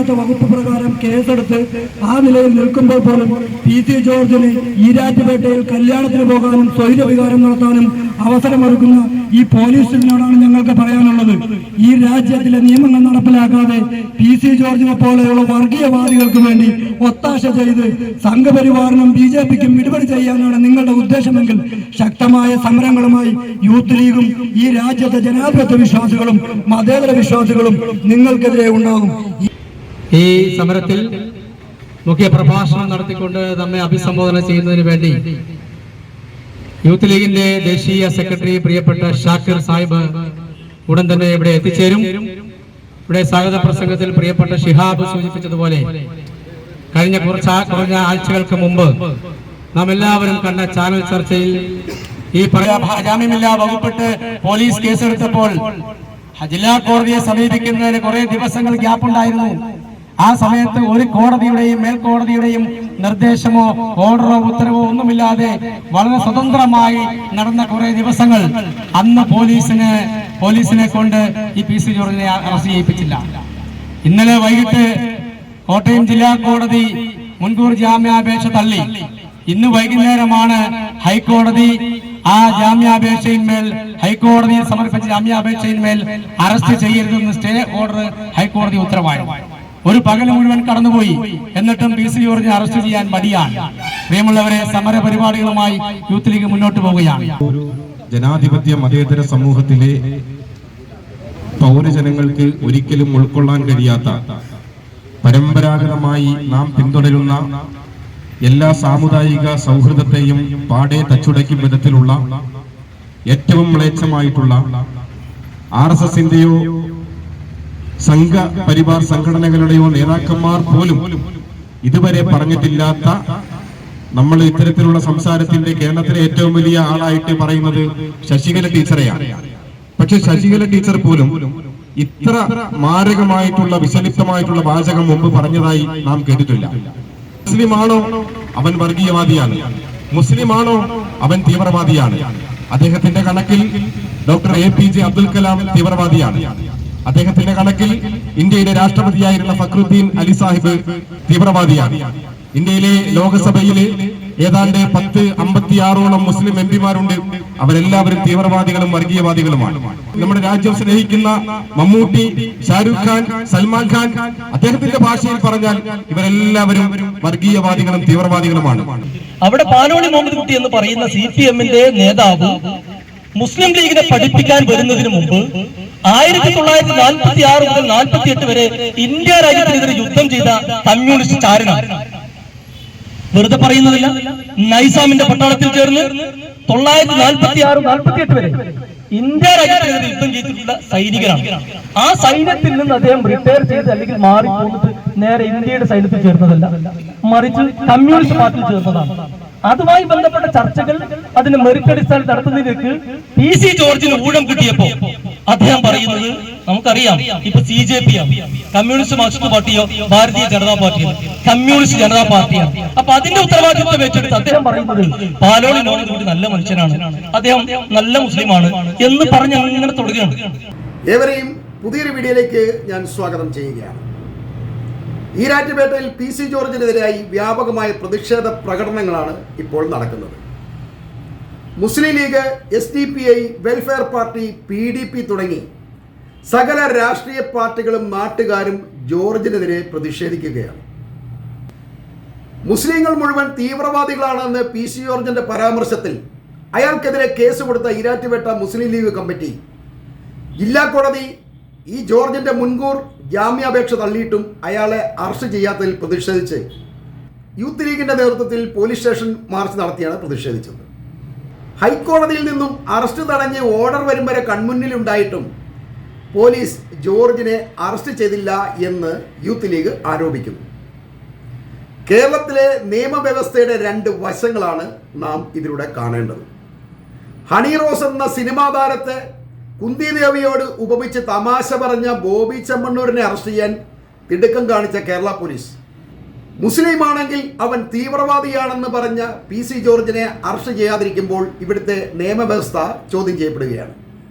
ാത്ത വകുപ്പ് പ്രകാരം കേസെടുത്ത് ആ നിലയിൽ നിൽക്കുമ്പോൾ പോലും PC ജോർജിന് ഈരാറ്റുപേട്ടയിൽ കല്യാണത്തിന് പോകാനും സ്വൈരവികാരം നടത്താനും അവസരമൊരുക്കുന്ന ഈ പോലീസിനോടാണ് ഞങ്ങൾക്ക് പറയാനുള്ളത്. ഈ രാജ്യത്തിലെ നിയമങ്ങൾ നടപ്പിലാക്കാതെ PC ജോർജിനെ പോലെയുള്ള വർഗീയവാദികൾക്ക് വേണ്ടി ഒത്താശ ചെയ്ത് സംഘപരിവാറിനും BJPക്കും വിടുപടി ചെയ്യാനാണ് നിങ്ങളുടെ ഉദ്ദേശമെങ്കിൽ ശക്തമായ സമരങ്ങളുമായി യൂത്ത് ലീഗും ഈ രാജ്യത്തെ ജനാധിപത്യ വിശ്വാസികളും മതേതര വിശ്വാസികളും നിങ്ങൾക്കെതിരെ ഉണ്ടാകും. ഈ സമരത്തിൽ മുഖ്യ പ്രഭാഷണം നടത്തിക്കൊണ്ട് നമ്മെ അഭിസംബോധന ചെയ്യുന്നതിന് വേണ്ടി യൂത്ത് ലീഗിന്റെ ദേശീയ സെക്രട്ടറി പ്രിയപ്പെട്ട ഷാക്കിർ സാഹിബ് ഉടൻ തന്നെ ഇവിടെ എത്തിച്ചേരും. ഇവിടെ സ്വാഗത പ്രസംഗത്തിൽ പ്രിയപ്പെട്ട ഷിഹാബ് സൂചിപ്പിച്ചതുപോലെ കഴിഞ്ഞ കുറഞ്ഞ ആഴ്ചകൾക്ക് മുമ്പ് നാം എല്ലാവരും കണ്ട ചാനൽ ചർച്ചയിൽ ഈ ജാമ്യമില്ലാ വകുപ്പിട്ട് പോലീസ് കേസെടുത്തപ്പോൾ ജില്ലാ കോടതിയെ സമീപിക്കുന്നതിന് കുറെ ദിവസങ്ങൾ ഗ്യാപ്പുണ്ടായിരുന്നു. ആ സമയത്ത് ഒരു കോടതിയുടെയും മേൽക്കോടതിയുടെയും നിർദ്ദേശമോ ഓർഡറോ ഉത്തരവോ ഒന്നുമില്ലാതെ വളരെ സ്വതന്ത്രമായി നടന്ന കുറെ ദിവസങ്ങൾ അന്ന് പോലീസിനെ കൊണ്ട് ഈ PC ജോർജിനെ അറസ്റ്റ് ചെയ്യിപ്പിച്ചില്ല. ഇന്നലെ വൈകിട്ട് കോട്ടയം ജില്ലാ കോടതി മുൻകൂർ ജാമ്യാപേക്ഷ തള്ളി. ഇന്ന് വൈകുന്നേരമാണ് ഹൈക്കോടതി ആ ജാമ്യാപേക്ഷയിന്മേൽ ഹൈക്കോടതിയിൽ സമർപ്പിച്ച ജാമ്യാപേക്ഷയിന്മേൽ അറസ്റ്റ് ചെയ്യരുതെന്ന് സ്റ്റേ ഓർഡർ ഹൈക്കോടതി ഉത്തരവായി. ഒരു പകൽ മുഴുവൻ കടന്നുപോയി. എന്നിട്ടും PC ജോർജിനെ അറസ്റ്റ് ചെയ്യാൻ മടിയാണ്. പ്രിയമുള്ളവരെ, സമര പരിപാടികളുമായി യൂത്ത് ലീഗ് മുന്നോട്ട് പോവുകയാണ്. ജനാധിപത്യ മതേതര സമൂഹത്തിലെ പൗരജനങ്ങൾക്ക് ഒരിക്കലും ഉൾക്കൊള്ളാൻ കഴിയാത്ത പരമ്പരാഗതമായി നാം പിന്തുടരുന്ന എല്ലാ സാമുദായിക സൗഹൃദത്തെയും പാടെ തച്ചുടയ്ക്കും വിധത്തിലുള്ള ഏറ്റവും മ്ലേച്ഛമായിട്ടുള്ള RSSന്റെയോ സംഘ പരിവാർ സംഘടനകളുടെയോ നേതാക്കന്മാർ പോലും ഇതുവരെ പറഞ്ഞിട്ടില്ലാത്ത, നമ്മൾ ഇത്തരത്തിലുള്ള സംസാരത്തിന്റെ കേരളത്തിലെ ഏറ്റവും വലിയ ആളായിട്ട് പറയുന്നത് ശശികല ടീച്ചറെയാണ്. പക്ഷെ ശശികല ടീച്ചർ പോലും ഇത്ര മാരകമായിട്ടുള്ള വിഷലിപ്തമായിട്ടുള്ള വാചകം മുമ്പ് പറഞ്ഞതായി നാം കേട്ടിട്ടില്ല. മുസ്ലിമാണോ അവൻ വർഗീയവാദിയാണ്, മുസ്ലിമാണോ അവൻ തീവ്രവാദിയാണ്. അദ്ദേഹത്തിന്റെ കണക്കിൽ ഡോക്ടർ APJ അബ്ദുൽ കലാം തീവ്രവാദിയാണ്. അദ്ദേഹത്തിന്റെ കണക്കിൽ ഇന്ത്യയുടെ രാഷ്ട്രപതിയായിരുന്ന ഫക്രുദ്ദീൻ അലി സാഹിബ് തീവ്രവാദിയാണ്. ഇന്ത്യയിലെ ലോകസഭയിലെ ഏതാണ്ട് 56ഓളം മുസ്ലിം MP-മാരുണ്ട്. അവരെല്ലാവരും തീവ്രവാദികളും വർഗീയവാദികളുമാണ്. നമ്മുടെ രാജ്യം സ്നേഹിക്കുന്ന മമ്മൂട്ടി, ഷാരൂഖ് ഖാൻ, സൽമാൻ ഖാൻ, അദ്ദേഹത്തിന്റെ ഭാഷയിൽ പറഞ്ഞാൽ ഇവരെല്ലാവരും വർഗീയവാദികളും തീവ്രവാദികളുമാണ്. അവിടെ പാലോളി മുഹമ്മദ് കുട്ടി എന്ന് പറയുന്ന CPM-ന്റെ നേതാവ് മുസ്ലിം ലീഗിനെ പഠിപ്പിക്കാൻ വരുന്നതിന് മുമ്പ് 1946 മുതൽ 48 വരെ ഇന്ത്യ രാജ്യത്തിനെതിരെ യുദ്ധം ചെയ്ത കമ്മ്യൂണിസ്റ്റ് ചാരനാണ്. വെറുതെ പറയുന്നതില്ല. നൈസാമിന്റെ പട്ടാളത്തിൽ ചേർന്ന് 1946-48 വരെ ഇന്ത്യ രാജ്യത്തിനെതിരെ യുദ്ധം ചെയ്തിട്ടുള്ള സൈനികനാണ്. ആ സൈന്യത്തിൽ നിന്ന് അദ്ദേഹം റിട്ടയർ ചെയ്ത് അല്ലെങ്കിൽ മാറിപ്പോന്നിട്ട് നേരെ ഇന്ത്യയുടെ സൈന്യത്തിൽ ചേർന്നതല്ല, മറിച്ച് കമ്മ്യൂണിസ്റ്റ് പാർട്ടിയിൽ ചേർന്നതാണ്. അതുമായി ബന്ധപ്പെട്ട ചർച്ചകൾ അതിന് മെറിറ്റ് അടിസ്ഥാനത്തിൽ നടത്തുന്നതിലേക്ക് PC ജോർജിന് ഊഴം കിട്ടിയപ്പോ അദ്ദേഹം പറയുന്നത് നമുക്കറിയാം. ഇപ്പൊ CJP communist Marxist പാർട്ടിയോ Bharatiya Janata പാർട്ടിയോ communist Janata പാർട്ടിയാണ്. അപ്പൊ അതിന്റെ ഉത്തരവാദിത്വം ഏറ്റെടുത്ത് അദ്ദേഹം പറയുന്നത് പാലോളി മുഹമ്മദ് കുട്ടി നല്ല മനുഷ്യനാണ്, അദ്ദേഹം നല്ല മുസ്ലിമാണ് എന്ന് പറഞ്ഞ് അങ്ങനെ തുടരുകയാണ്. ഏവരെയും പുതിയൊരു വീഡിയോയിലേക്ക് ഞാൻ സ്വാഗതം ചെയ്യുകയാണ്. ഈരാറ്റുപേട്ടയിൽ PC ജോർജിനെതിരായി വ്യാപകമായ പ്രതിഷേധ പ്രകടനങ്ങളാണ് ഇപ്പോൾ നടക്കുന്നത്. Muslim League, SDPI, welfare party, PDP തുടങ്ങി സകല രാഷ്ട്രീയ പാർട്ടികളും നാട്ടുകാരും ജോർജിനെതിരെ പ്രതിഷേധിക്കുകയാണ്. മുസ്ലിങ്ങൾ മുഴുവൻ തീവ്രവാദികളാണെന്ന് PC ജോർജിന്റെ പരാമർശത്തിൽ അയാൾക്കെതിരെ കേസ് കൊടുത്ത ഈരാറ്റുപേട്ട മുസ്ലിം ലീഗ് കമ്മിറ്റി ജില്ലാ കോടതി ഈ ജോർജിന്റെ മുൻകൂർ ജാമ്യാപേക്ഷ തള്ളിയിട്ടും അയാളെ അറസ്റ്റ് ചെയ്യാത്തതിൽ പ്രതിഷേധിച്ച് യൂത്ത് ലീഗിന്റെ നേതൃത്വത്തിൽ പോലീസ് സ്റ്റേഷൻ മാർച്ച് നടത്തിയാണ് പ്രതിഷേധിച്ചത്. ഹൈക്കോടതിയിൽ നിന്നും അറസ്റ്റ് തടഞ്ഞ് ഓർഡർ വരും വരെ കൺമുന്നിലുണ്ടായിട്ടും പോലീസ് ജോർജിനെ അറസ്റ്റ് ചെയ്തില്ല എന്ന് യൂത്ത് ലീഗ് ആരോപിക്കുന്നു. കേരളത്തിലെ നിയമവ്യവസ്ഥയുടെ രണ്ട് വശങ്ങളാണ് നാം ഇതിലൂടെ കാണേണ്ടത്. ഹണി റോസ് എന്ന സിനിമാ താരത്തെ കുന്തി ദേവിയോട് ഉപമിച്ച് തമാശ പറഞ്ഞ ബോബി ചെമ്മണ്ണൂരിനെ അറസ്റ്റ് ചെയ്യാൻ തിടുക്കം കാണിച്ച കേരള പോലീസ്, മുസ്ലിമാണെങ്കിൽ അവൻ തീവ്രവാദിയാണെന്ന് പറഞ്ഞ PC ജോർജിനെ അറസ്റ്റ് ചെയ്യാതിരിക്കുമ്പോൾ ഇവിടുത്തെ നിയമവ്യവസ്ഥ ചോദ്യം ചെയ്യപ്പെടുകയാണ്.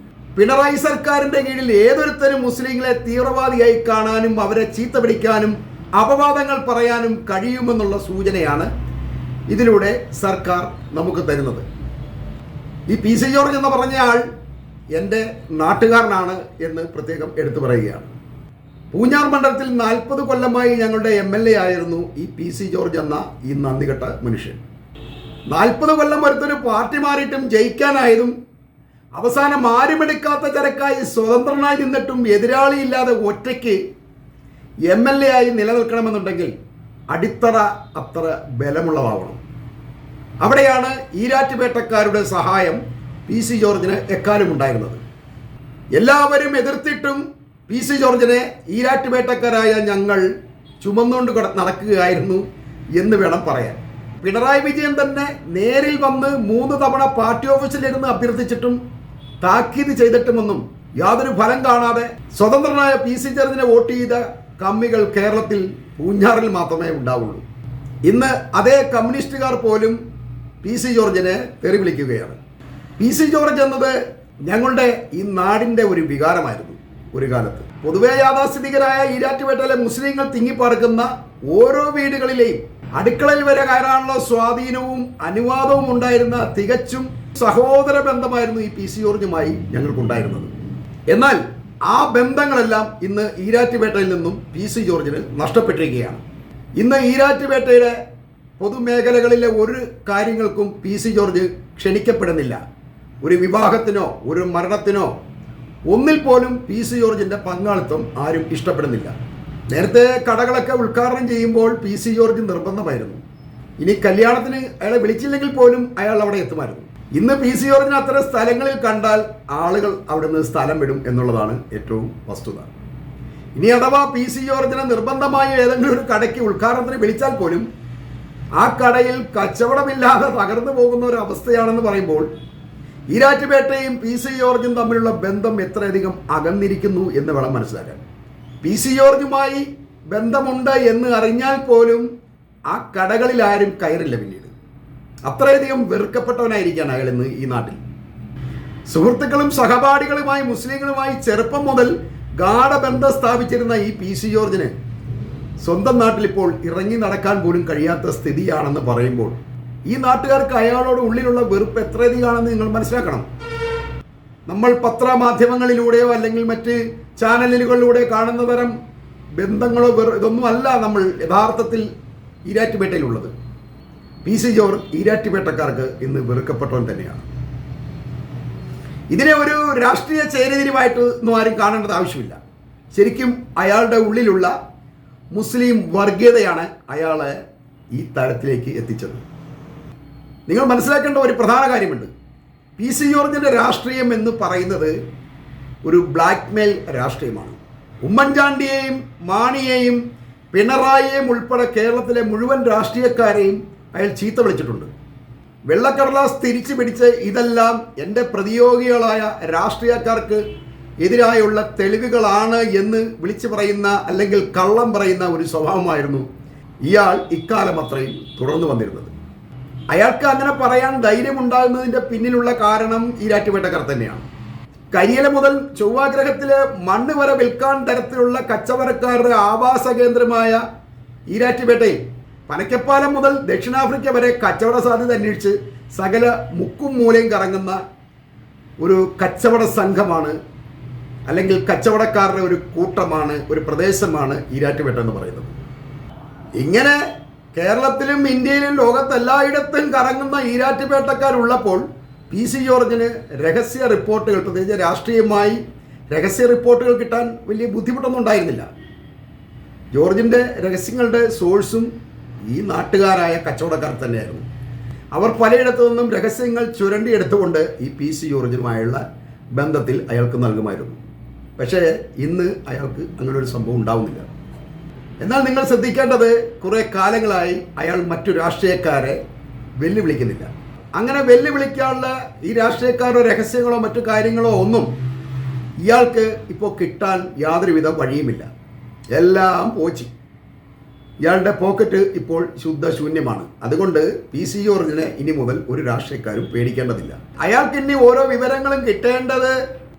പിണറായി സർക്കാരിന്റെ കീഴിൽ ഏതൊരുത്തരും മുസ്ലിങ്ങളെ തീവ്രവാദിയായി കാണാനും അവരെ ചീത്ത പിടിക്കാനും അപവാദങ്ങൾ പറയാനും കഴിയുമെന്നുള്ള സൂചനയാണ് ഇതിലൂടെ സർക്കാർ നമുക്ക് തരുന്നത്. ഈ PC ജോർജ് എന്ന് പറഞ്ഞ ആൾ എൻ്റെ നാട്ടുകാരനാണ് എന്ന് പ്രത്യേകം എടുത്തു പറയുകയാണ്. പൂഞ്ഞാർ മണ്ഡലത്തിൽ 40 കൊല്ലമായി ഞങ്ങളുടെ MLA ആയിരുന്നു ഈ PC ജോർജ് എന്ന ഈ നന്ദികെട്ട മനുഷ്യൻ. 40 കൊല്ലം ഒരുത്തൊരു പാർട്ടി മാറിയിട്ടും ജയിക്കാനായതും അവസാനം ആരുമെടുക്കാത്ത ചരക്കായി സ്വതന്ത്രനായി നിന്നിട്ടും എതിരാളിയില്ലാതെ ഒറ്റയ്ക്ക് MLA ആയി നിലനിൽക്കണമെന്നുണ്ടെങ്കിൽ അടിത്തറ അത്ര ബലമുള്ളതാവണം. അവിടെയാണ് ഈരാറ്റുപേട്ടക്കാരുടെ സഹായം PC ജോർജിന് എക്കാലം ഉണ്ടായിരുന്നത്. എല്ലാവരും എതിർത്തിട്ടും PC ജോർജിനെ ഈരാറ്റുപേട്ടക്കാരായ ഞങ്ങൾ ചുമന്നുകൊണ്ട് നടക്കുകയായിരുന്നു എന്ന് വേണം പറയാൻ. പിണറായി വിജയൻ തന്നെ നേരിൽ വന്ന് 3 തവണ പാർട്ടി ഓഫീസിലിരുന്ന് അഭ്യർത്ഥിച്ചിട്ടും താക്കീത് ചെയ്തിട്ടുമൊന്നും യാതൊരു ഫലം കാണാതെ സ്വതന്ത്രനായ PC ജോർജിനെ വോട്ട് ചെയ്ത കമ്മികൾ കേരളത്തിൽ പൂഞ്ഞാറിൽ മാത്രമേ ഉണ്ടാവുള്ളൂ. ഇന്ന് അതേ കമ്മ്യൂണിസ്റ്റുകാർ പോലും PC ജോർജിനെ തെറി വിളിക്കുകയാണ്. PC ജോർജ് എന്നത് ഞങ്ങളുടെ ഈ നാടിൻ്റെ ഒരു വികാരമായിരുന്നു ഒരു കാലത്ത്. പൊതുവെ യാഥാസ്ഥിതികരായ ഈരാറ്റുപേട്ടയിലെ മുസ്ലിങ്ങൾ തിങ്ങിപ്പാർക്കുന്ന ഓരോ വീടുകളിലെയും അടുക്കളയിൽ വരെ കയറാനുള്ള സ്വാധീനവും അനുവാദവും ഉണ്ടായിരുന്ന തികച്ചും സഹോദര ബന്ധമായിരുന്നു ഈ PC ജോർജുമായി ഞങ്ങൾക്കുണ്ടായിരുന്നത്. എന്നാൽ ആ ബന്ധങ്ങളെല്ലാം ഇന്ന് ഈരാറ്റുപേട്ടയിൽ നിന്നും PC ജോർജിന് നഷ്ടപ്പെട്ടിരിക്കുകയാണ്. ഇന്ന് ഈരാറ്റുപേട്ടയുടെ പൊതുമേഖലകളിലെ ഒരു കാര്യങ്ങൾക്കും PC ജോർജ് ക്ഷണിക്കപ്പെടുന്നില്ല. ഒരു വിവാഹത്തിനോ ഒരു മരണത്തിനോ ഒന്നിൽ പോലും PC ജോർജിൻ്റെ പങ്കാളിത്തം ആരും ഇഷ്ടപ്പെടുന്നില്ല. നേരത്തെ കടകളൊക്കെ ഉദ്ഘാടനം ചെയ്യുമ്പോൾ PC ജോർജ് നിർബന്ധമായിരുന്നു. ഇനി കല്യാണത്തിന് അയാളെ വിളിച്ചില്ലെങ്കിൽ പോലും അയാൾ അവിടെ എത്തുമായിരുന്നു. ഇന്ന് PC ജോർജിന് അത്തരം സ്ഥലങ്ങളിൽ കണ്ടാൽ ആളുകൾ അവിടെ നിന്ന് സ്ഥലം വിടും എന്നുള്ളതാണ് ഏറ്റവും വസ്തുത. ഇനി അഥവാ PC ജോർജിനെ നിർബന്ധമായി ഏതെങ്കിലും ഒരു കടയ്ക്ക് ഉദ്ഘാടനത്തിന് വിളിച്ചാൽ പോലും ആ കടയിൽ കച്ചവടമില്ലാതെ തകർന്നു പോകുന്ന ഒരു അവസ്ഥയാണെന്ന് പറയുമ്പോൾ ഈരാറ്റുപേട്ടയും PC ജോർജും തമ്മിലുള്ള ബന്ധം എത്രയധികം അകന്നിരിക്കുന്നു എന്ന് വേണം മനസ്സിലാക്കാൻ. PC ജോർജുമായി ബന്ധമുണ്ട് എന്ന് അറിഞ്ഞാൽ പോലും ആ കടകളിൽ ആരും കയറില്ല. പിന്നീട് അത്രയധികം വെറുക്കപ്പെട്ടവനായിരിക്കുകയാണ് അയാൾ ഇന്ന് ഈ നാട്ടിൽ. സുഹൃത്തുക്കളും സഹപാഠികളുമായി മുസ്ലിങ്ങളുമായി ചെറുപ്പം മുതൽ ഗാഢബന്ധം സ്ഥാപിച്ചിരുന്ന ഈ PC ജോർജിന് സ്വന്തം നാട്ടിൽ ഇപ്പോൾ ഇറങ്ങി നടക്കാൻ പോലും കഴിയാത്ത സ്ഥിതിയാണെന്ന് പറയുമ്പോൾ ഈ നാട്ടുകാർക്ക് അയാളോട് ഉള്ളിലുള്ള വെറുപ്പ് എത്രയധികമാണെന്ന് നിങ്ങൾ മനസ്സിലാക്കണം. നമ്മൾ പത്രമാധ്യമങ്ങളിലൂടെയോ അല്ലെങ്കിൽ മറ്റ് ചാനലുകളിലൂടെ കാണുന്ന തരം ബന്ധങ്ങളോ ഇതൊന്നും അല്ല നമ്മൾ യഥാർത്ഥത്തിൽ ഈരാറ്റുപേട്ടയിലുള്ളത്. PC ജോർജ് ഈരാറ്റുപേട്ടക്കാർക്ക് ഇന്ന് വെറുക്കപ്പെട്ടവൻ തന്നെയാണ്. ഇതിനെ ഒരു രാഷ്ട്രീയ ചേരിതിരിവായിട്ട് ഒന്നും ആരും കാണേണ്ടത് ആവശ്യമില്ല. ശരിക്കും അയാളുടെ ഉള്ളിലുള്ള മുസ്ലിം വർഗീയതയാണ് അയാളെ ഈ തരത്തിലേക്ക് എത്തിച്ചത്. നിങ്ങൾ മനസ്സിലാക്കേണ്ട ഒരു പ്രധാന കാര്യമുണ്ട്. PC ജോർജിൻ്റെ രാഷ്ട്രീയം എന്ന് പറയുന്നത് ഒരു ബ്ലാക്ക് മെയിൽ രാഷ്ട്രീയമാണ്. ഉമ്മൻചാണ്ടിയെയും മാണിയെയും പിണറായിയെയും ഉൾപ്പെടെ കേരളത്തിലെ മുഴുവൻ രാഷ്ട്രീയക്കാരെയും അയാൾ ചീത്ത വിളിച്ചിട്ടുണ്ട്. വെള്ളക്കടലാസ് തിരിച്ചു പിടിച്ച് ഇതെല്ലാം എൻ്റെ പ്രതിയോഗികളായ രാഷ്ട്രീയക്കാർക്ക് എതിരായുള്ള തെളിവുകളാണ് എന്ന് വിളിച്ചു പറയുന്ന അല്ലെങ്കിൽ കള്ളം പറയുന്ന ഒരു സ്വഭാവമായിരുന്നു ഇയാൾ ഇക്കാലം അത്രയും തുടർന്നു വന്നിരുന്നത്. അയാൾക്ക് അങ്ങനെ പറയാൻ ധൈര്യമുണ്ടാകുന്നതിൻ്റെ പിന്നിലുള്ള കാരണം ഈരാറ്റുപേട്ടക്കാർ തന്നെയാണ്. കരിയല മുതൽ ചൊവ്വാഗ്രഹത്തിലെ മണ്ണ് വരെ വിൽക്കാൻ തരത്തിലുള്ള കച്ചവടക്കാരുടെ ആവാസ കേന്ദ്രമായ ഈരാറ്റുപേട്ടയിൽ പനക്കപ്പാലം മുതൽ ദക്ഷിണാഫ്രിക്ക വരെ കച്ചവട സാധ്യത അന്വേഷിച്ച് സകല മുക്കും മൂലയും കറങ്ങുന്ന ഒരു കച്ചവട സംഘമാണ്, അല്ലെങ്കിൽ കച്ചവടക്കാരുടെ ഒരു കൂട്ടമാണ്, ഒരു പ്രദേശമാണ് ഈരാറ്റുപേട്ട എന്ന് പറയുന്നത്. ഇങ്ങനെ കേരളത്തിലും ഇന്ത്യയിലും ലോകത്തെല്ലായിടത്തും കറങ്ങുന്ന ഈരാറ്റുപേട്ടക്കാരുള്ളപ്പോൾ PC ജോർജിന് രഹസ്യ റിപ്പോർട്ടുകൾ, പ്രത്യേകിച്ച് രാഷ്ട്രീയമായി രഹസ്യ റിപ്പോർട്ടുകൾ കിട്ടാൻ വലിയ ബുദ്ധിമുട്ടൊന്നും ഉണ്ടായിരുന്നില്ല. ജോർജിൻ്റെ രഹസ്യങ്ങളുടെ സോഴ്സും ഈ നാട്ടുകാരായ കച്ചവടക്കാർ തന്നെയായിരുന്നു. അവർ പലയിടത്തു നിന്നും രഹസ്യങ്ങൾ ചുരണ്ടിയെടുത്തുകൊണ്ട് ഈ PC ജോർജുമായുള്ള ബന്ധത്തിൽ അയാൾക്ക് നൽകുമായിരുന്നു. പക്ഷേ ഇന്ന് അയാൾക്ക് അങ്ങനെ ഒരു സംഭവം ഉണ്ടാവുന്നില്ല. എന്നാൽ നിങ്ങൾ ശ്രദ്ധിക്കേണ്ടത്, കുറേ കാലങ്ങളായി അയാൾ മറ്റു രാഷ്ട്രീയക്കാരെ വെല്ലുവിളിക്കുന്നില്ല. അങ്ങനെ വെല്ലുവിളിക്കാനുള്ള ഈ രാഷ്ട്രീയക്കാരുടെ രഹസ്യങ്ങളോ മറ്റു കാര്യങ്ങളോ ഒന്നും ഇയാൾക്ക് ഇപ്പോൾ കിട്ടാൻ യാതൊരുവിധ വഴിയുമില്ല. എല്ലാം പോച്ചി. ഇയാളുടെ പോക്കറ്റ് ഇപ്പോൾ ശുദ്ധശൂന്യമാണ്. അതുകൊണ്ട് PC ജോർജിനെ ഇനി മുതൽ ഒരു രാഷ്ട്രീയക്കാരും പേടിക്കേണ്ടതില്ല. അയാൾക്ക് ഇനി ഓരോ വിവരങ്ങളും കിട്ടേണ്ടത്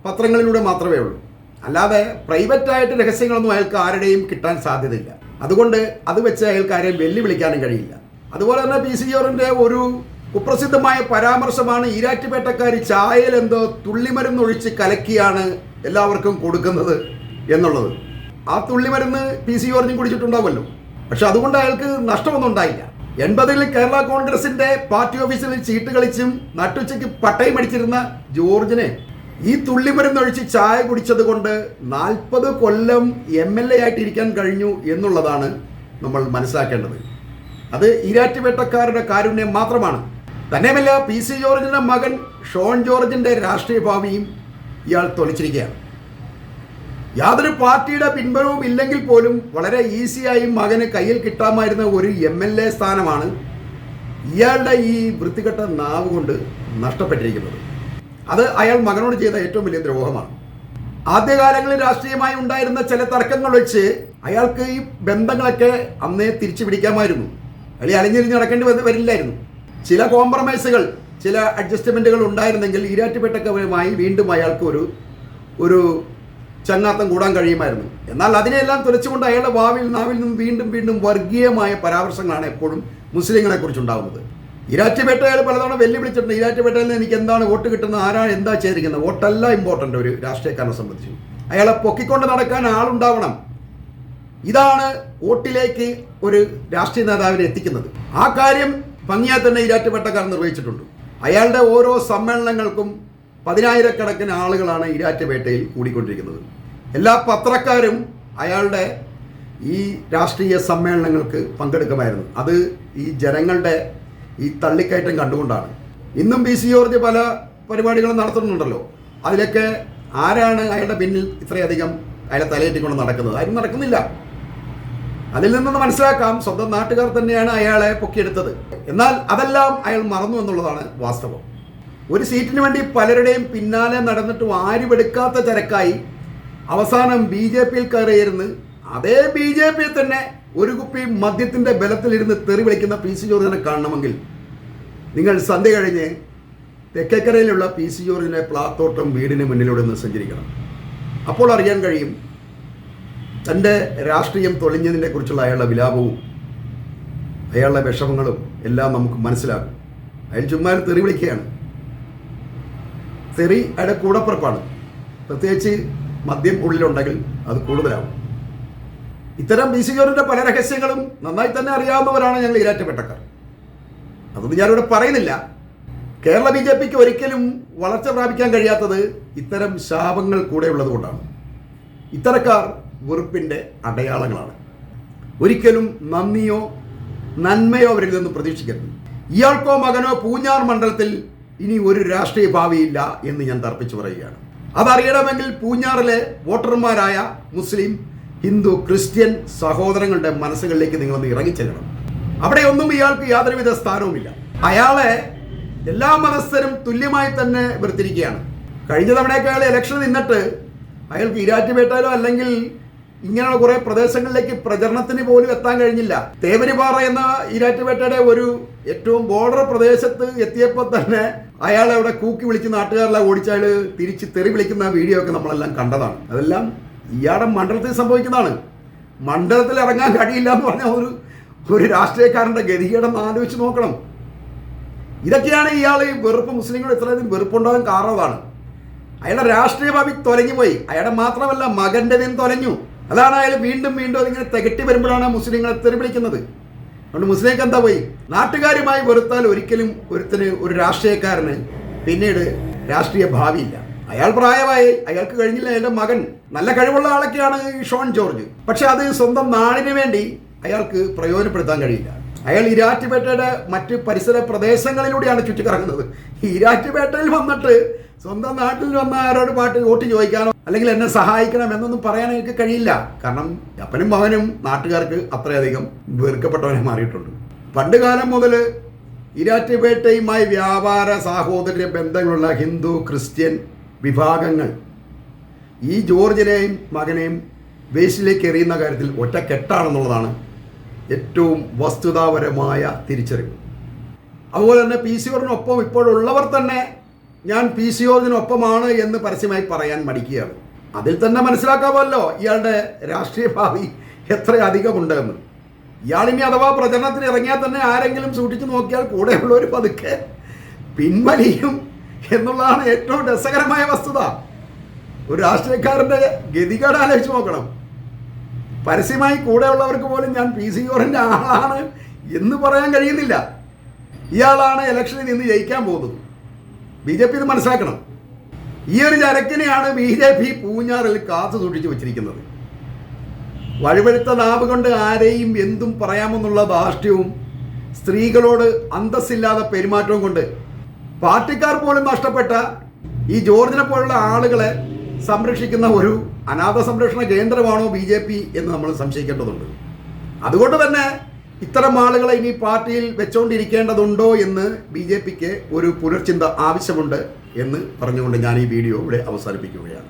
പത്രങ്ങളിലൂടെ മാത്രമേ ഉള്ളൂ. അല്ലാതെ പ്രൈവറ്റായിട്ട് രഹസ്യങ്ങളൊന്നും അയാൾക്ക് ആരുടെയും കിട്ടാൻ സാധ്യതയില്ല. അതുകൊണ്ട് അത് വെച്ച് അയാൾക്ക് ആരെയും വെല്ലുവിളിക്കാനും കഴിയില്ല. അതുപോലെ തന്നെ PC ജോർജിന്റെ ഒരു കുപ്രസിദ്ധമായ പരാമർശമാണ് ഈരാറ്റുപേട്ടക്കാർ ചായയിൽ എന്തോ തുള്ളിമരുന്നൊഴിച്ച് കലക്കിയാണ് എല്ലാവർക്കും കൊടുക്കുന്നത് എന്നുള്ളത്. ആ തുള്ളിമരുന്ന് PC ജോർജും കുടിച്ചിട്ടുണ്ടാവുമല്ലോ. പക്ഷെ അതുകൊണ്ട് അയാൾക്ക് നഷ്ടമൊന്നും ഉണ്ടായില്ല. 80-ൽ കേരള കോൺഗ്രസിന്റെ പാർട്ടി ഓഫീസിൽ ചീട്ട് കളിച്ചും നട്ടുച്ചയ്ക്ക് പട്ടയം അടിച്ചിരുന്ന ജോർജിനെ ഈ തുള്ളിമരുന്നൊഴിച്ച് ചായ കുടിച്ചത് കൊണ്ട് 40 കൊല്ലം MLA ആയിട്ടിരിക്കാൻ കഴിഞ്ഞു എന്നുള്ളതാണ് നമ്മൾ മനസ്സിലാക്കേണ്ടത്. അത് ഈരാറ്റുപേട്ടക്കാരുടെ കാരുണ്യം മാത്രമാണ്. തന്നെയുമല്ല, PC ജോർജിന്റെ മകൻ ഷോൺ ജോർജിന്റെ രാഷ്ട്രീയ ഭാവിയും ഇയാൾ തൊലച്ചിരിക്കുകയാണ്. യാതൊരു പാർട്ടിയുടെ പിൻബലവും ഇല്ലെങ്കിൽ പോലും വളരെ ഈസിയായി മകന് കയ്യിൽ കിട്ടാമായിരുന്ന ഒരു MLA സ്ഥാനമാണ് ഇയാളുടെ ഈ വൃത്തികെട്ട നാവ് കൊണ്ട് നഷ്ടപ്പെട്ടിരിക്കുന്നത്. അത് അയാൾ മകനോട് ചെയ്ത ഏറ്റവും വലിയ ദ്രോഹമാണ്. ആദ്യകാലങ്ങളിൽ രാഷ്ട്രീയമായി ഉണ്ടായിരുന്ന ചില തർക്കങ്ങൾ വെച്ച് അയാൾക്ക് ഈ ബന്ധങ്ങളൊക്കെ അന്നേ തിരിച്ചു പിടിക്കാമായിരുന്നു. അല്ലെങ്കിൽ അലിഞ്ഞിരിഞ്ഞ് നടക്കേണ്ടി വരില്ലായിരുന്നു. ചില കോംപ്രമൈസുകൾ, ചില അഡ്ജസ്റ്റ്മെൻറ്റുകൾ ഉണ്ടായിരുന്നെങ്കിൽ ഈരാറ്റുപേട്ടക്കാരുമായി വീണ്ടും അയാൾക്ക് ഒരു ചങ്ങാത്തം കൂടാൻ കഴിയുമായിരുന്നു. എന്നാൽ അതിനെല്ലാം തുലച്ചുകൊണ്ട് അയാളുടെ നാവിൽ നിന്നും വീണ്ടും വർഗീയമായ പരാമർശങ്ങളാണ് എപ്പോഴും മുസ്ലിങ്ങളെ കുറിച്ചുണ്ടാകുന്നത്. ഈരാറ്റുപേട്ടയിൽ പലതവണ വെല്ലുവിളിച്ചിട്ടുണ്ട്. ഈരാറ്റുപേട്ടയിൽ നിന്ന് എനിക്ക് എന്താണ് വോട്ട് കിട്ടുന്നത്, ആരാണ് എന്താ ചെയ്തിരിക്കുന്നത്, വോട്ടല്ല ഇമ്പോർട്ടൻ്റ് ഒരു രാഷ്ട്രീയക്കാരനെ സംബന്ധിച്ചു. അയാളെ പൊക്കിക്കൊണ്ട് നടക്കാൻ ആളുണ്ടാവണം. ഇതാണ് വോട്ടിലേക്ക് ഒരു രാഷ്ട്രീയ നേതാവിനെ എത്തിക്കുന്നത്. ആ കാര്യം ഭംഗിയായി തന്നെ ഈരാറ്റുപേട്ടക്കാരൻ നിർവഹിച്ചിട്ടുണ്ട്. അയാളുടെ ഓരോ സമ്മേളനങ്ങൾക്കും 10,000-കണക്കിന് ആളുകളാണ് ഈരാറ്റുപേട്ടയിൽ കൂടിക്കൊണ്ടിരിക്കുന്നത്. എല്ലാ പത്രക്കാരും അയാളുടെ ഈ രാഷ്ട്രീയ സമ്മേളനങ്ങൾക്ക് പങ്കെടുക്കുമായിരുന്നു. അത് ഈ ജനങ്ങളുടെ ഈ തള്ളിക്കയറ്റം കണ്ടുകൊണ്ടാണ്. ഇന്നും PC ജോർജ് പല പരിപാടികളും നടത്തുന്നുണ്ടല്ലോ. അതിലൊക്കെ ആരാണ് അയാളുടെ പിന്നിൽ ഇത്രയധികം അയാളെ തലയേറ്റിക്കൊണ്ട് നടക്കുന്നത്? ആരും നടക്കുന്നില്ല. അതിൽ നിന്ന് മനസ്സിലാക്കാം, സ്വന്തം നാട്ടുകാർ തന്നെയാണ് അയാളെ പൊക്കിയെടുത്തത്. എന്നാൽ അതെല്ലാം അയാൾ മറന്നു എന്നുള്ളതാണ് വാസ്തവം. ഒരു സീറ്റിന് വേണ്ടി പലരുടെയും പിന്നാലെ നടന്നിട്ടും ആരുമെടുക്കാത്ത ചരക്കായി അവസാനം BJPയിൽ കയറിയിരുന്ന് അതേ BJPയിൽ തന്നെ ഒരു കുപ്പി മദ്യത്തിൻ്റെ ബലത്തിലിരുന്ന് തെറി വിളിക്കുന്ന PC ജോർജിനെ കാണണമെങ്കിൽ നിങ്ങൾ സന്ധ്യ കഴിഞ്ഞ് തെക്കേക്കരയിലുള്ള PC ജോർജിനെ പ്ലാത്തോട്ടം വീടിന് മുന്നിലൂടെ നിന്ന് സഞ്ചരിക്കണം. അപ്പോൾ അറിയാൻ കഴിയും തൻ്റെ രാഷ്ട്രീയം തൊളിഞ്ഞതിനെ കുറിച്ചുള്ള അയാളുടെ വിലാപവും അയാളുടെ വിഷമങ്ങളും എല്ലാം നമുക്ക് മനസ്സിലാകും. അയാൾ ചുമ്മാ തെറി വിളിക്കുകയാണ്. തെറി അയാളുടെ കൂടപ്പുറപ്പാണ്. പ്രത്യേകിച്ച് മദ്യം ഉള്ളിലുണ്ടെങ്കിൽ അത് കൂടുതലാവും. ഇത്തരം PC ജോർജിന്റെ പല രഹസ്യങ്ങളും നന്നായി തന്നെ അറിയാവുന്നവരാണ് ഞങ്ങൾ ഈരാറ്റുപേട്ടക്കാർ. അതൊന്നും ഞാനിവിടെ പറയുന്നില്ല. കേരള BJPക്ക് ഒരിക്കലും വളർച്ച പ്രാപിക്കാൻ കഴിയാത്തത് ഇത്തരം ശാപങ്ങൾ കൂടെ ഉള്ളത് കൊണ്ടാണ്. ഇത്തരക്കാർ വെറുപ്പിൻ്റെ അടയാളങ്ങളാണ്. ഒരിക്കലും നന്ദിയോ നന്മയോ അവരിൽ നിന്ന് പ്രതീക്ഷിക്കരുത്. ഇയാൾക്കോ മകനോ പൂഞ്ഞാർ മണ്ഡലത്തിൽ ഇനി ഒരു രാഷ്ട്രീയ ഭാവിയില്ല എന്ന് ഞാൻ തർപ്പിച്ചു പറയുകയാണ്. അതറിയണമെങ്കിൽ പൂഞ്ഞാറിലെ വോട്ടർമാരായ മുസ്ലിം, ഹിന്ദു, ക്രിസ്ത്യൻ സഹോദരങ്ങളുടെ മനസ്സുകളിലേക്ക് നിങ്ങളൊന്ന് ഇറങ്ങിച്ചെല്ലണം. അവിടെയൊന്നും ഇയാൾക്ക് യാതൊരുവിധ സ്ഥാനവുമില്ല. അയാളെ എല്ലാ മതസ്ഥരും തുല്യമായി തന്നെ വെറുത്തിരിക്കുകയാണ്. കഴിഞ്ഞ തവണയൊക്കെ അയാൾ ഇലക്ഷൻ നിന്നിട്ട് അയാൾക്ക് ഈരാറ്റുപേട്ടയിലോ അല്ലെങ്കിൽ ഇങ്ങനെയുള്ള കുറേ പ്രദേശങ്ങളിലേക്ക് പ്രചരണത്തിന് പോലും എത്താൻ കഴിഞ്ഞില്ല. തേവരിപ്പാറ എന്ന ഈരാറ്റുപേട്ടയുടെ ഒരു ഏറ്റവും ബോർഡർ പ്രദേശത്ത് എത്തിയപ്പോൾ തന്നെ അയാൾ അവിടെ കൂക്കി വിളിച്ച് നാട്ടുകാരെല്ലാം ഓടിച്ചയാൾ തിരിച്ച് തെറി വിളിക്കുന്ന വീഡിയോ ഒക്കെ നമ്മളെല്ലാം കണ്ടതാണ്. അതെല്ലാം ഇയാളുടെ മണ്ഡലത്തിൽ സംഭവിക്കുന്നതാണ്. മണ്ഡലത്തിൽ ഇറങ്ങാൻ കഴിയില്ല എന്ന് പറഞ്ഞ ഒരു രാഷ്ട്രീയക്കാരൻ്റെ ഗതികേടം ആലോചിച്ച് നോക്കണം. ഇതൊക്കെയാണ് ഇയാൾ ഈ വെറുപ്പ്, മുസ്ലിങ്ങൾ ഇത്രയധികം വെറുപ്പുണ്ടാകാൻ കാരണമാണ്. അയാളുടെ രാഷ്ട്രീയ ഭാവി തൊലഞ്ഞുപോയി. അയാളുടെ മാത്രമല്ല മകൻ്റെതും തൊലഞ്ഞു. അതാണ് അയാൾ വീണ്ടും അതിങ്ങനെ തികട്ടി വരുമ്പോഴാണ് മുസ്ലിങ്ങളെ തെറി വിളിക്കുന്നത്. അതുകൊണ്ട് മുസ്ലിങ്ങൾക്ക് എന്താ പോയി? നാട്ടുകാരുമായി വെറുത്താൽ ഒരിക്കലും ഒരു രാഷ്ട്രീയക്കാരന് പിന്നീട് രാഷ്ട്രീയ ഭാവിയില്ല. അയാൾ പ്രായമായി, അയാൾക്ക് കഴിഞ്ഞില്ല. അയാളുടെ മകൻ നല്ല കഴിവുള്ള ആളൊക്കെയാണ് ഈ ഷോൺ ജോർജ്. പക്ഷെ അത് സ്വന്തം നാടിന് വേണ്ടി അയാൾക്ക് പ്രയോജനപ്പെടുത്താൻ കഴിയില്ല. അയാൾ ഈരാറ്റുപേട്ടയുടെ മറ്റ് പരിസര പ്രദേശങ്ങളിലൂടെയാണ് ചുറ്റിക്കറങ്ങുന്നത്. ഈരാറ്റുപേട്ടയിൽ വന്നിട്ട് സ്വന്തം നാട്ടിൽ വന്ന ആരോട് വോട്ട് ചോദിക്കാനോ അല്ലെങ്കിൽ എന്നെ സഹായിക്കണം എന്നൊന്നും പറയാൻ എനിക്ക് കഴിയില്ല. കാരണം അപ്പനും മകനും നാട്ടുകാർക്ക് അത്രയധികം വെറുക്കപ്പെട്ടവനെ മാറിയിട്ടുണ്ട്. പണ്ട് കാലം മുതൽ ഈരാറ്റുപേട്ടയുമായി വ്യാപാര സാഹോദര്യ ബന്ധങ്ങളുള്ള ഹിന്ദു ക്രിസ്ത്യൻ വിഭാഗങ്ങൾ ഈ ജോർജിനെയും മകനെയും വേസ്റ്റിലേക്ക് എറിയുന്ന കാര്യത്തിൽ ഒറ്റക്കെട്ടാണെന്നുള്ളതാണ് ഏറ്റവും വസ്തുതാപരമായ തിരിച്ചറിവ്. അതുപോലെ തന്നെ പി സി ജോർജിനൊപ്പം ഇപ്പോഴുള്ളവർ തന്നെ ഞാൻ പി സി ജോർജിനൊപ്പമാണ് എന്ന് പരസ്യമായി പറയാൻ മടിക്കുകയാണ്. അതിൽ തന്നെ മനസ്സിലാക്കാമല്ലോ ഇയാളുടെ രാഷ്ട്രീയ ഭാവി എത്രയധികമുണ്ട് എന്ന്. ഇയാളിനി അഥവാ പ്രചരണത്തിന് ഇറങ്ങിയാൽ തന്നെ ആരെങ്കിലും സൂക്ഷിച്ചു നോക്കിയാൽ കൂടെയുള്ളവർ പതുക്കെ പിൻവലിയും എന്നുള്ളതാണ് ഏറ്റവും രസകരമായ വസ്തുത. ഒരു രാഷ്ട്രീയക്കാരൻ്റെ ഗതികേട് ആലോചിച്ച് നോക്കണം. പരസ്യമായി കൂടെയുള്ളവർക്ക് പോലും ഞാൻ പി സി ജോർജിൻ്റെ ആളാണ് എന്ന് പറയാൻ കഴിയുന്നില്ല. ഇയാളാണ് ഇലക്ഷനിൽ നിന്ന് ജയിക്കാൻ പോകുന്നത്. ബി ജെ പി ഇത് മനസ്സിലാക്കണം. ഈ ഒരു ചരക്കിനെയാണ് ബി ജെ പി പൂഞ്ഞാറിൽ കാത്തു സൂക്ഷിച്ചു വച്ചിരിക്കുന്നത്. വഴിപഴുത്ത നാവ് കൊണ്ട് ആരെയും എന്തും പറയാമെന്നുള്ള ധാർഷ്ട്യവും സ്ത്രീകളോട് അന്തസ്സില്ലാതെ പെരുമാറ്റവും കൊണ്ട് പാർട്ടിക്കാർ പോലും നഷ്ടപ്പെട്ട ഈ ജോർജിനെ പോലുള്ള ആളുകളെ സംരക്ഷിക്കുന്ന ഒരു അനാഥ സംരക്ഷണ കേന്ദ്രമാണോ ബി ജെ പി എന്ന് നമ്മൾ സംശയിക്കേണ്ടതുണ്ട്. അതുകൊണ്ട് തന്നെ ഇത്തരം ആളുകളെ ഇനി പാർട്ടിയിൽ വെച്ചുകൊണ്ടിരിക്കേണ്ടതുണ്ടോ എന്ന് ബി ജെ പിക്ക് ഒരു പുനർചിന്ത ആവശ്യമുണ്ട് എന്ന് പറഞ്ഞുകൊണ്ട് ഞാൻ ഈ വീഡിയോ ഇവിടെ അവസാനിപ്പിക്കുകയാണ്.